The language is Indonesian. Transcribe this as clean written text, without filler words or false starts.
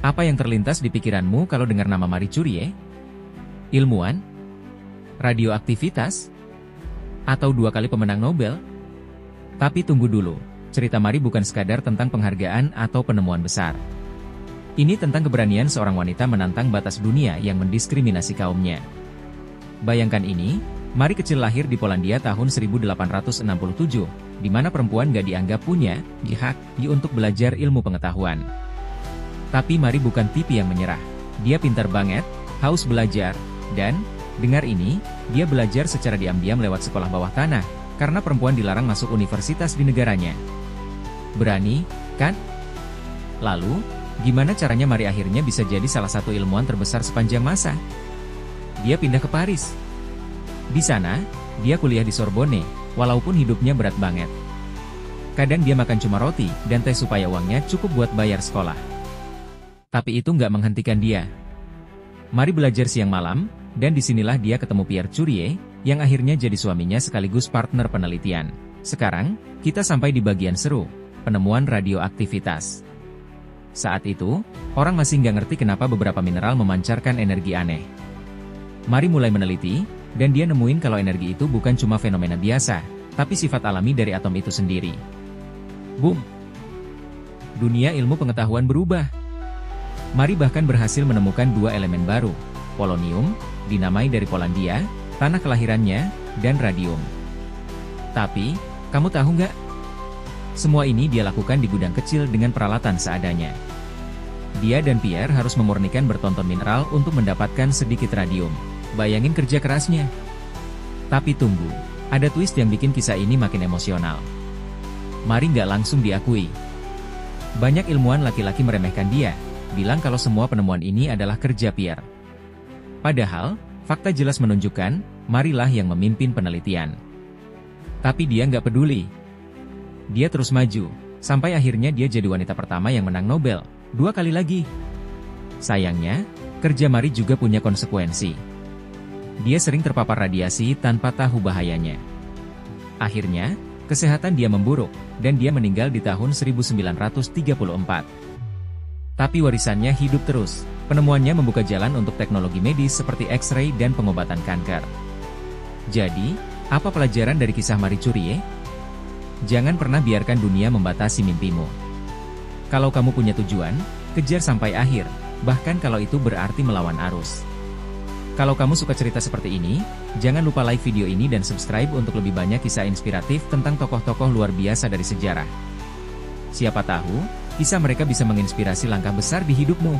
Apa yang terlintas di pikiranmu kalau dengar nama Marie Curie? Ilmuwan? Radioaktivitas? Atau 2 kali pemenang Nobel? Tapi tunggu dulu, cerita Marie bukan sekadar tentang penghargaan atau penemuan besar. Ini tentang keberanian seorang wanita menantang batas dunia yang mendiskriminasi kaumnya. Bayangkan ini, Marie kecil lahir di Polandia tahun 1867, di mana perempuan gak dianggap punya hak untuk belajar ilmu pengetahuan. Tapi Marie bukan tipe yang menyerah. Dia pintar banget, haus belajar, dan, dengar ini, dia belajar secara diam-diam lewat sekolah bawah tanah, karena perempuan dilarang masuk universitas di negaranya. Berani, kan? Lalu, gimana caranya Marie akhirnya bisa jadi salah satu ilmuwan terbesar sepanjang masa? Dia pindah ke Paris. Di sana, dia kuliah di Sorbonne, walaupun hidupnya berat banget. Kadang dia makan cuma roti dan teh supaya uangnya cukup buat bayar sekolah. Tapi itu nggak menghentikan dia. Marie belajar siang malam, dan disinilah dia ketemu Pierre Curie, yang akhirnya jadi suaminya sekaligus partner penelitian. Sekarang, kita sampai di bagian seru, penemuan radioaktivitas. Saat itu, orang masih nggak ngerti kenapa beberapa mineral memancarkan energi aneh. Marie mulai meneliti, dan dia nemuin kalau energi itu bukan cuma fenomena biasa, tapi sifat alami dari atom itu sendiri. Boom! Dunia ilmu pengetahuan berubah. Marie bahkan berhasil menemukan 2 elemen baru, polonium, dinamai dari Polandia, tanah kelahirannya, dan radium. Tapi, kamu tahu nggak? Semua ini dia lakukan di gudang kecil dengan peralatan seadanya. Dia dan Pierre harus memurnikan bertonton mineral untuk mendapatkan sedikit radium. Bayangin kerja kerasnya. Tapi tunggu, ada twist yang bikin kisah ini makin emosional. Marie nggak langsung diakui. Banyak ilmuwan laki-laki meremehkan dia, bilang kalau semua penemuan ini adalah kerja Pierre. Padahal, fakta jelas menunjukkan, Marie lah yang memimpin penelitian. Tapi dia nggak peduli. Dia terus maju, sampai akhirnya dia jadi wanita pertama yang menang Nobel, 2 kali lagi. Sayangnya, kerja Marie juga punya konsekuensi. Dia sering terpapar radiasi tanpa tahu bahayanya. Akhirnya, kesehatan dia memburuk, dan dia meninggal di tahun 1934. Tapi warisannya hidup terus. Penemuannya membuka jalan untuk teknologi medis seperti X-ray dan pengobatan kanker. Jadi, apa pelajaran dari kisah Marie Curie? Jangan pernah biarkan dunia membatasi mimpimu. Kalau kamu punya tujuan, kejar sampai akhir, bahkan kalau itu berarti melawan arus. Kalau kamu suka cerita seperti ini, jangan lupa like video ini dan subscribe untuk lebih banyak kisah inspiratif tentang tokoh-tokoh luar biasa dari sejarah. Siapa tahu, kisah mereka bisa menginspirasi langkah besar di hidupmu.